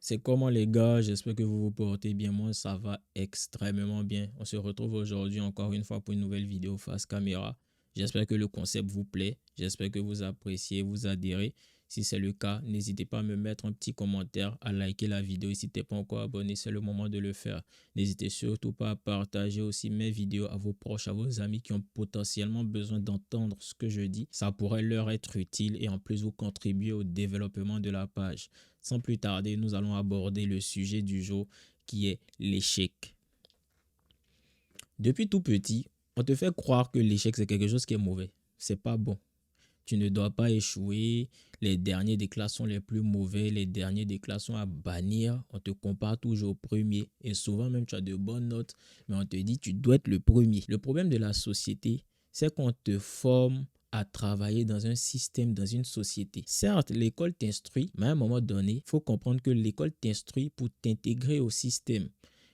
C'est comment les gars, j'espère que vous vous portez bien, moi ça va extrêmement bien. On se retrouve aujourd'hui encore une fois pour une nouvelle vidéo face caméra. J'espère que le concept vous plaît, j'espère que vous appréciez, vous adhérez. Si c'est le cas, n'hésitez pas à me mettre un petit commentaire, à liker la vidéo. Et si tu n'es pas encore abonné, c'est le moment de le faire. N'hésitez surtout pas à partager aussi mes vidéos à vos proches, à vos amis qui ont potentiellement besoin d'entendre ce que je dis. Ça pourrait leur être utile et en plus vous contribuer au développement de la page. Sans plus tarder, nous allons aborder le sujet du jour qui est l'échec. Depuis tout petit, on te fait croire que l'échec c'est quelque chose qui est mauvais. C'est pas bon. Tu ne dois pas échouer. Les derniers des classes sont les plus mauvais. Les derniers des classes sont à bannir. On te compare toujours au premier. Et souvent même tu as de bonnes notes. Mais on te dit tu dois être le premier. Le problème de la société, c'est qu'on te forme à travailler dans un système, dans une société. Certes, l'école t'instruit, mais à un moment donné, il faut comprendre que l'école t'instruit pour t'intégrer au système.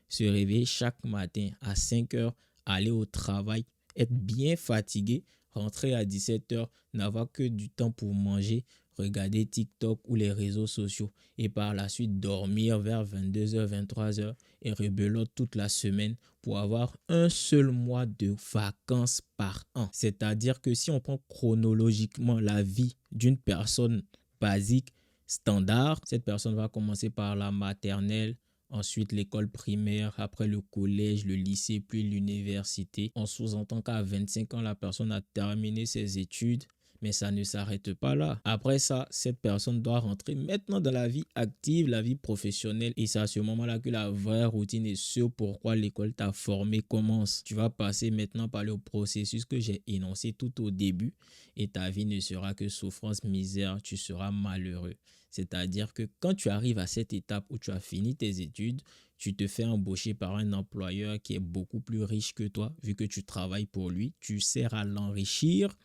Se réveiller chaque matin à 5 heures, aller au travail, être bien fatigué, rentrer à 17 heures, n'avoir que du temps pour manger, regarder TikTok ou les réseaux sociaux et par la suite dormir vers 22 heures, 23 heures et rebelote toute la semaine pour avoir un seul mois de vacances par an. C'est-à-dire que si on prend chronologiquement la vie d'une personne basique, standard, cette personne va commencer par la maternelle, ensuite l'école primaire, après le collège, le lycée, puis l'université. On sous-entend qu'à 25 ans, la personne a terminé ses études, mais ça ne s'arrête pas là. Après ça, cette personne doit rentrer maintenant dans la vie active, la vie professionnelle. Et c'est à ce moment-là que la vraie routine et ce pourquoi l'école t'a formé commence. Tu vas passer maintenant par le processus que j'ai énoncé tout au début et ta vie ne sera que souffrance, misère, tu seras malheureux. C'est-à-dire que quand tu arrives à cette étape où tu as fini tes études, tu te fais embaucher par un employeur qui est beaucoup plus riche que toi, vu que tu travailles pour lui, tu sers à l'enrichir.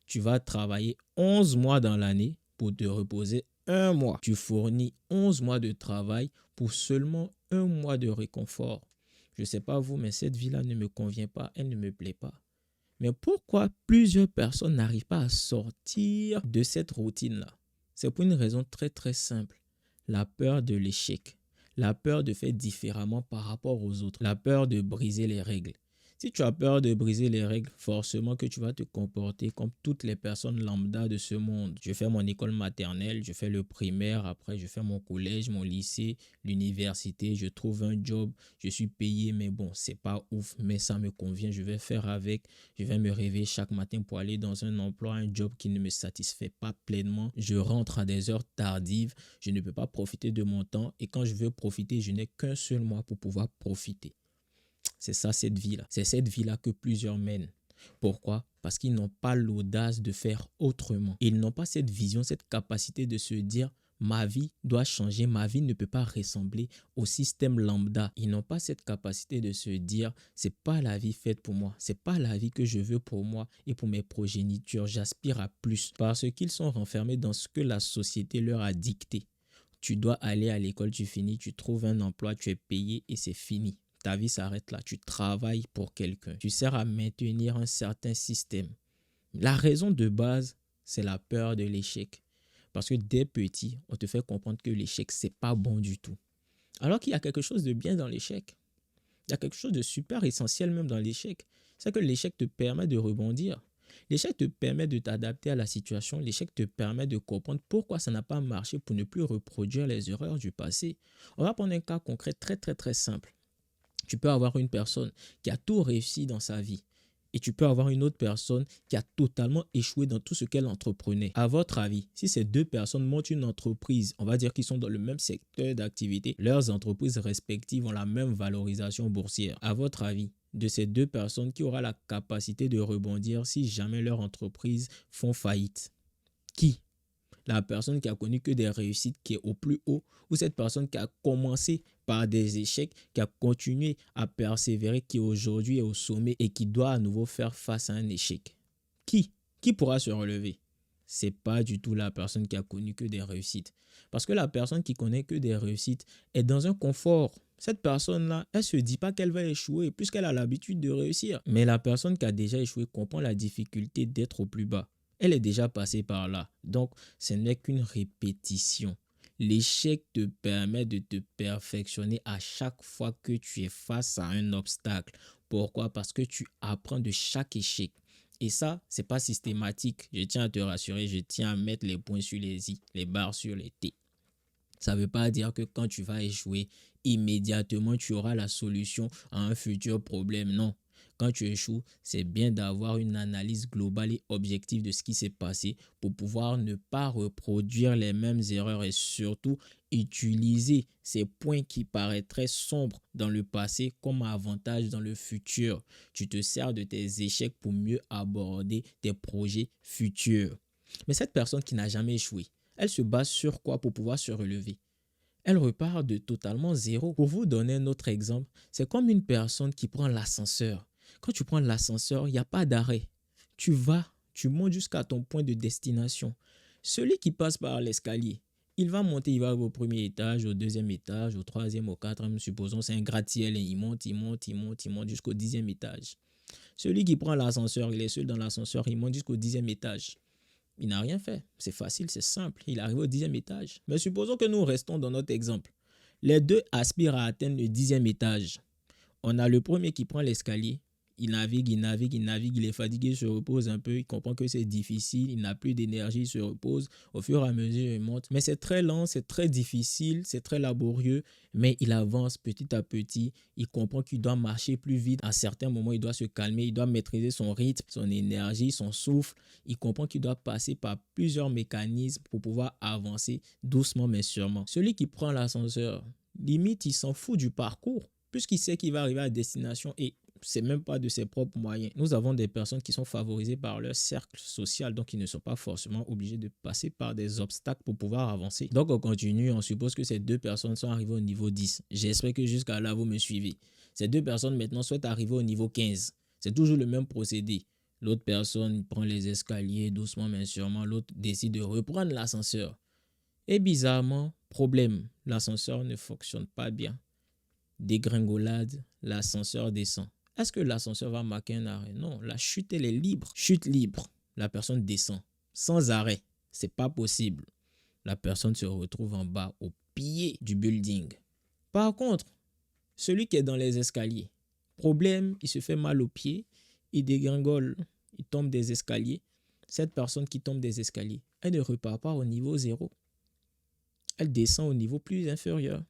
Tu vas travailler 11 mois dans l'année pour te reposer un mois. Tu fournis 11 mois de travail pour seulement un mois de réconfort. Je ne sais pas vous, mais cette vie-là ne me convient pas, elle ne me plaît pas. Mais pourquoi plusieurs personnes n'arrivent pas à sortir de cette routine-là? C'est pour une raison très très simple. La peur de l'échec. La peur de faire différemment par rapport aux autres. La peur de briser les règles. Si tu as peur de briser les règles, forcément que tu vas te comporter comme toutes les personnes lambda de ce monde. Je fais mon école maternelle, je fais le primaire, après je fais mon collège, mon lycée, l'université, je trouve un job, je suis payé, mais bon, c'est pas ouf, mais ça me convient, je vais faire avec. Je vais me réveiller chaque matin pour aller dans un emploi, un job qui ne me satisfait pas pleinement. Je rentre à des heures tardives, je ne peux pas profiter de mon temps et quand je veux profiter, je n'ai qu'un seul mois pour pouvoir profiter. C'est ça cette vie-là. C'est cette vie-là que plusieurs mènent. Pourquoi? Parce qu'ils n'ont pas l'audace de faire autrement. Ils n'ont pas cette vision, cette capacité de se dire ma vie doit changer, ma vie ne peut pas ressembler au système lambda. Ils n'ont pas cette capacité de se dire c'est pas la vie faite pour moi, c'est pas la vie que je veux pour moi et pour mes progénitures. J'aspire à plus parce qu'ils sont renfermés dans ce que la société leur a dicté. Tu dois aller à l'école, tu finis, tu trouves un emploi, tu es payé et c'est fini. Ta vie s'arrête là. Tu travailles pour quelqu'un. Tu sers à maintenir un certain système. La raison de base, c'est la peur de l'échec. Parce que dès petit, on te fait comprendre que l'échec, c'est pas bon du tout. Alors qu'il y a quelque chose de bien dans l'échec. Il y a quelque chose de super essentiel même dans l'échec. C'est que l'échec te permet de rebondir. L'échec te permet de t'adapter à la situation. L'échec te permet de comprendre pourquoi ça n'a pas marché pour ne plus reproduire les erreurs du passé. On va prendre un cas concret très très très simple. Tu peux avoir une personne qui a tout réussi dans sa vie et tu peux avoir une autre personne qui a totalement échoué dans tout ce qu'elle entreprenait. À votre avis, si ces deux personnes montent une entreprise, on va dire qu'ils sont dans le même secteur d'activité, leurs entreprises respectives ont la même valorisation boursière. À votre avis, de ces deux personnes, qui aura la capacité de rebondir si jamais leur entreprise font faillite? Qui? La personne qui a connu que des réussites, qui est au plus haut, ou cette personne qui a commencé par des échecs, qui a continué à persévérer, qui aujourd'hui est au sommet et qui doit à nouveau faire face à un échec? Qui pourra se relever? C'est pas du tout la personne qui a connu que des réussites. Parce que la personne qui connaît que des réussites est dans un confort. Cette personne-là, elle se dit pas qu'elle va échouer puisqu'elle a l'habitude de réussir. Mais la personne qui a déjà échoué comprend la difficulté d'être au plus bas. Elle est déjà passée par là. Donc, ce n'est qu'une répétition. L'échec te permet de te perfectionner à chaque fois que tu es face à un obstacle. Pourquoi? Parce que tu apprends de chaque échec. Et ça, c'est pas systématique. Je tiens à te rassurer, je tiens à mettre les points sur les i, les barres sur les t. Ça ne veut pas dire que quand tu vas échouer, immédiatement tu auras la solution à un futur problème. Non. Quand tu échoues, c'est bien d'avoir une analyse globale et objective de ce qui s'est passé pour pouvoir ne pas reproduire les mêmes erreurs et surtout utiliser ces points qui paraîtraient sombres dans le passé comme avantage dans le futur. Tu te sers de tes échecs pour mieux aborder tes projets futurs. Mais cette personne qui n'a jamais échoué, elle se base sur quoi pour pouvoir se relever? Elle repart de totalement zéro. Pour vous donner un autre exemple, c'est comme une personne qui prend l'ascenseur. Quand tu prends l'ascenseur, il n'y a pas d'arrêt. Tu vas, tu montes jusqu'à ton point de destination. Celui qui passe par l'escalier, il va monter, il va au premier étage, au deuxième étage, au troisième, au quatrième, supposons c'est un gratte-ciel et il monte jusqu'au 10e étage. Celui qui prend l'ascenseur, il est seul dans l'ascenseur, il monte jusqu'au 10e étage. Il n'a rien fait. C'est facile, c'est simple. Il arrive au 10e étage. Mais supposons que nous restons dans notre exemple. Les deux aspirent à atteindre le 10e étage. On a le premier qui prend l'escalier. Il navigue, il est fatigué, il se repose un peu, il comprend que c'est difficile, il n'a plus d'énergie, il se repose. Au fur et à mesure, il monte. Mais c'est très lent, c'est très difficile, c'est très laborieux, mais il avance petit à petit. Il comprend qu'il doit marcher plus vite. À certains moments, il doit se calmer, il doit maîtriser son rythme, son énergie, son souffle. Il comprend qu'il doit passer par plusieurs mécanismes pour pouvoir avancer doucement mais sûrement. Celui qui prend l'ascenseur, limite, il s'en fout du parcours, puisqu'il sait qu'il va arriver à destination et c'est même pas de ses propres moyens. Nous avons des personnes qui sont favorisées par leur cercle social, donc ils ne sont pas forcément obligés de passer par des obstacles pour pouvoir avancer. Donc on continue, on suppose que ces deux personnes sont arrivées au niveau 10. J'espère que jusqu'à là, vous me suivez. Ces deux personnes maintenant souhaitent arriver au niveau 15. C'est toujours le même procédé. L'autre personne prend les escaliers doucement mais sûrement, l'autre décide de reprendre l'ascenseur. Et bizarrement, problème, l'ascenseur ne fonctionne pas bien. Dégringolade, l'ascenseur descend. Est-ce que l'ascenseur va marquer un arrêt? Non, la chute, elle est libre. Chute libre. La personne descend sans arrêt. C'est pas possible. La personne se retrouve en bas, au pied du building. Par contre, celui qui est dans les escaliers, problème, il se fait mal aux pieds, il dégringole, il tombe des escaliers. Cette personne qui tombe des escaliers, elle ne repart pas au niveau 0. Elle descend au niveau plus inférieur.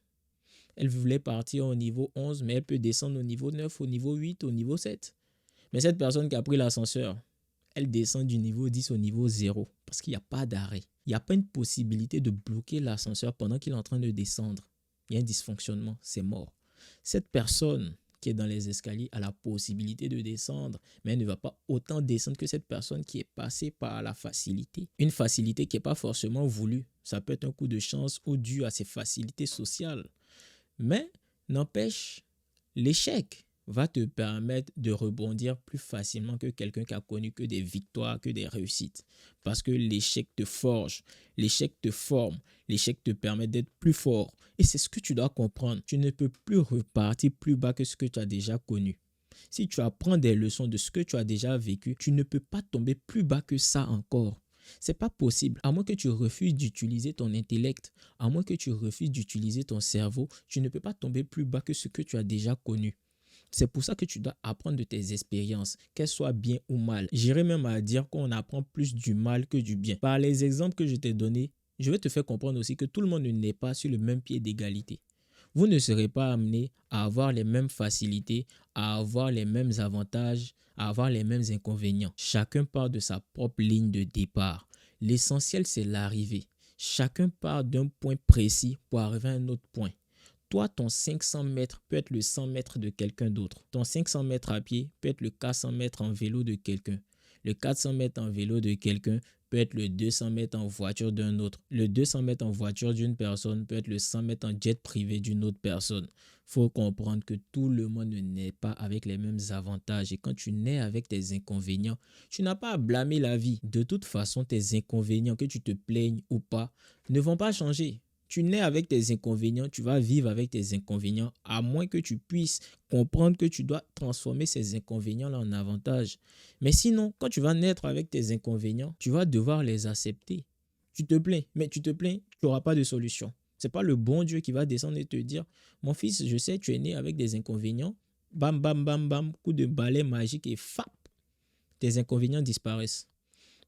Elle voulait partir au niveau 11, mais elle peut descendre au niveau 9, au niveau 8, au niveau 7. Mais cette personne qui a pris l'ascenseur, elle descend du niveau 10 au niveau 0 parce qu'il n'y a pas d'arrêt. Il n'y a pas une possibilité de bloquer l'ascenseur pendant qu'il est en train de descendre. Il y a un dysfonctionnement, c'est mort. Cette personne qui est dans les escaliers a la possibilité de descendre, mais elle ne va pas autant descendre que cette personne qui est passée par la facilité. Une facilité qui n'est pas forcément voulue. Ça peut être un coup de chance ou dû à ses facilités sociales. Mais n'empêche, l'échec va te permettre de rebondir plus facilement que quelqu'un qui a connu que des victoires, que des réussites. Parce que l'échec te forge, l'échec te forme, l'échec te permet d'être plus fort. Et c'est ce que tu dois comprendre. Tu ne peux plus repartir plus bas que ce que tu as déjà connu. Si tu apprends des leçons de ce que tu as déjà vécu, tu ne peux pas tomber plus bas que ça encore. C'est pas possible. À moins que tu refuses d'utiliser ton intellect, à moins que tu refuses d'utiliser ton cerveau, tu ne peux pas tomber plus bas que ce que tu as déjà connu. C'est pour ça que tu dois apprendre de tes expériences, qu'elles soient bien ou mal. J'irais même à dire qu'on apprend plus du mal que du bien. Par les exemples que je t'ai donnés, je vais te faire comprendre aussi que tout le monde n'est pas sur le même pied d'égalité. Vous ne serez pas amené à avoir les mêmes facilités, à avoir les mêmes avantages, à avoir les mêmes inconvénients. Chacun part de sa propre ligne de départ. L'essentiel, c'est l'arrivée. Chacun part d'un point précis pour arriver à un autre point. Toi, ton 500 mètres peut être le 100 mètres de quelqu'un d'autre. Ton 500 mètres à pied peut être le 400 mètres en vélo de quelqu'un. Le 400 mètres en vélo de quelqu'un peut être le 200 mètres en voiture d'un autre. Le 200 mètres en voiture d'une personne peut être le 100 mètres en jet privé d'une autre personne. Il faut comprendre que tout le monde ne naît pas avec les mêmes avantages. Et quand tu nais avec tes inconvénients, tu n'as pas à blâmer la vie. De toute façon, tes inconvénients, que tu te plaignes ou pas, ne vont pas changer. Tu nais avec tes inconvénients, tu vas vivre avec tes inconvénients, à moins que tu puisses comprendre que tu dois transformer ces inconvénients-là en avantages. Mais sinon, quand tu vas naître avec tes inconvénients, tu vas devoir les accepter. Tu te plains, mais tu te plains, tu n'auras pas de solution. C'est pas le bon Dieu qui va descendre et te dire, mon fils, je sais, tu es né avec des inconvénients. Bam, bam, bam, bam, coup de balai magique et fap, tes inconvénients disparaissent.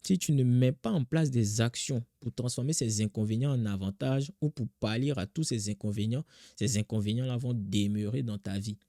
Si tu ne mets pas en place des actions pour transformer ces inconvénients en avantages ou pour pallier à tous ces inconvénients-là vont demeurer dans ta vie.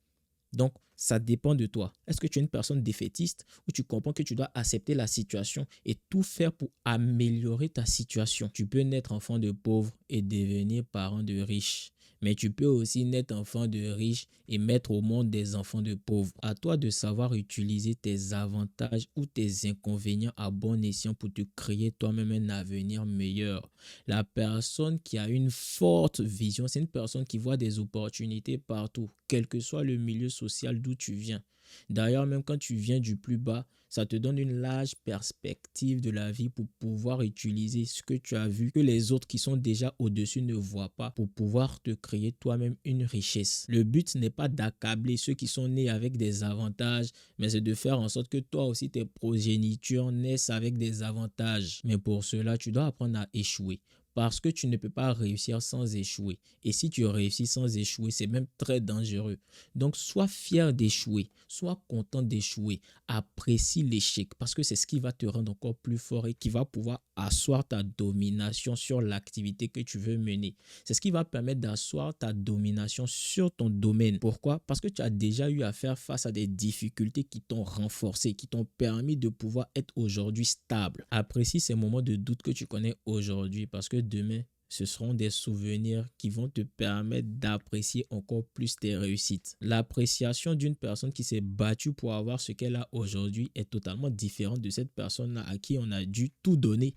Donc, ça dépend de toi. Est-ce que tu es une personne défaitiste ou tu comprends que tu dois accepter la situation et tout faire pour améliorer ta situation? Tu peux naître enfant de pauvres et devenir parent de riches. Mais tu peux aussi naître enfant de riches et mettre au monde des enfants de pauvres. À toi de savoir utiliser tes avantages ou tes inconvénients à bon escient pour te créer toi-même un avenir meilleur. La personne qui a une forte vision, c'est une personne qui voit des opportunités partout, quel que soit le milieu social d'où tu viens. D'ailleurs, même quand tu viens du plus bas, ça te donne une large perspective de la vie pour pouvoir utiliser ce que tu as vu que les autres qui sont déjà au-dessus ne voient pas pour pouvoir te créer toi-même une richesse. Le but n'est pas d'accabler ceux qui sont nés avec des avantages, mais c'est de faire en sorte que toi aussi tes progénitures naissent avec des avantages. Mais pour cela, tu dois apprendre à échouer. Parce que tu ne peux pas réussir sans échouer. Et si tu réussis sans échouer, c'est même très dangereux. Donc, sois fier d'échouer. Sois content d'échouer. Apprécie l'échec parce que c'est ce qui va te rendre encore plus fort et qui va pouvoir asseoir ta domination sur l'activité que tu veux mener. C'est ce qui va permettre d'asseoir ta domination sur ton domaine. Pourquoi? Parce que tu as déjà eu à faire face à des difficultés qui t'ont renforcé, qui t'ont permis de pouvoir être aujourd'hui stable. Apprécie ces moments de doute que tu connais aujourd'hui parce que demain, ce seront des souvenirs qui vont te permettre d'apprécier encore plus tes réussites. L'appréciation d'une personne qui s'est battue pour avoir ce qu'elle a aujourd'hui est totalement différente de cette personne-là à qui on a dû tout donner.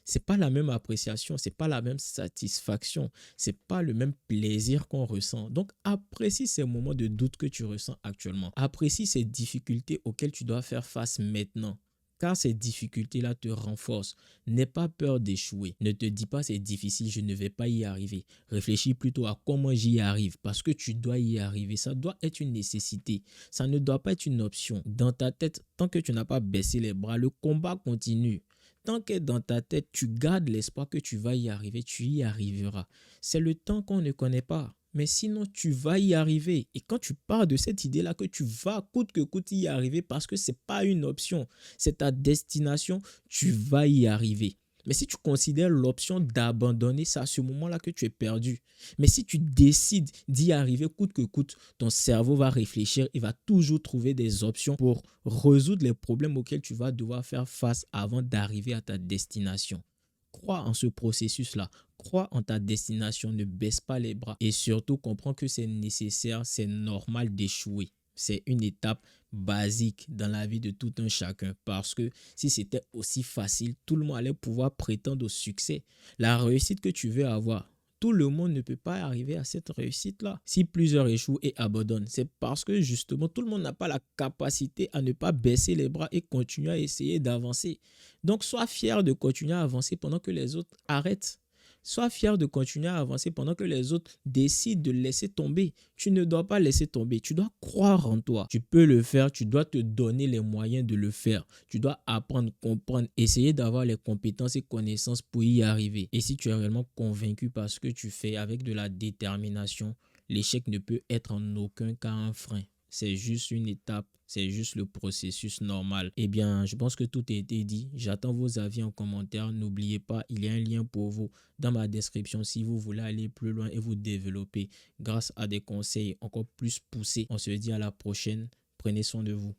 C'est pas la même appréciation, c'est pas la même satisfaction, c'est pas le même plaisir qu'on ressent. Donc apprécie ces moments de doute que tu ressens actuellement. Apprécie ces difficultés auxquelles tu dois faire face maintenant. Car ces difficultés-là te renforcent. N'aie pas peur d'échouer. Ne te dis pas c'est difficile, je ne vais pas y arriver. Réfléchis plutôt à comment j'y arrive parce que tu dois y arriver. Ça doit être une nécessité. Ça ne doit pas être une option. Dans ta tête, tant que tu n'as pas baissé les bras, le combat continue. Tant que dans ta tête, tu gardes l'espoir que tu vas y arriver, tu y arriveras. C'est le temps qu'on ne connaît pas. Mais sinon, tu vas y arriver. Et quand tu pars de cette idée-là que tu vas coûte que coûte y arriver parce que ce n'est pas une option, c'est ta destination, tu vas y arriver. Mais si tu considères l'option d'abandonner, c'est à ce moment-là que tu es perdu. Mais si tu décides d'y arriver coûte que coûte, ton cerveau va réfléchir et va toujours trouver des options pour résoudre les problèmes auxquels tu vas devoir faire face avant d'arriver à ta destination. Crois en ce processus-là. Crois en ta destination. Ne baisse pas les bras. Et surtout, comprends que c'est nécessaire, c'est normal d'échouer. C'est une étape basique dans la vie de tout un chacun. Parce que si c'était aussi facile, tout le monde allait pouvoir prétendre au succès. La réussite que tu veux avoir, tout le monde ne peut pas arriver à cette réussite-là. Si plusieurs échouent et abandonnent, c'est parce que justement, tout le monde n'a pas la capacité à ne pas baisser les bras et continuer à essayer d'avancer. Donc, sois fier de continuer à avancer pendant que les autres arrêtent. Sois fier de continuer à avancer pendant que les autres décident de laisser tomber. Tu ne dois pas laisser tomber. Tu dois croire en toi. Tu peux le faire. Tu dois te donner les moyens de le faire. Tu dois apprendre, comprendre, essayer d'avoir les compétences et connaissances pour y arriver. Et si tu es réellement convaincu par ce que tu fais avec de la détermination, l'échec ne peut être en aucun cas un frein. C'est juste une étape, c'est juste le processus normal. Eh bien, je pense que tout a été dit. J'attends vos avis en commentaire. N'oubliez pas, il y a un lien pour vous dans ma description si vous voulez aller plus loin et vous développer grâce à des conseils encore plus poussés. On se dit à la prochaine. Prenez soin de vous.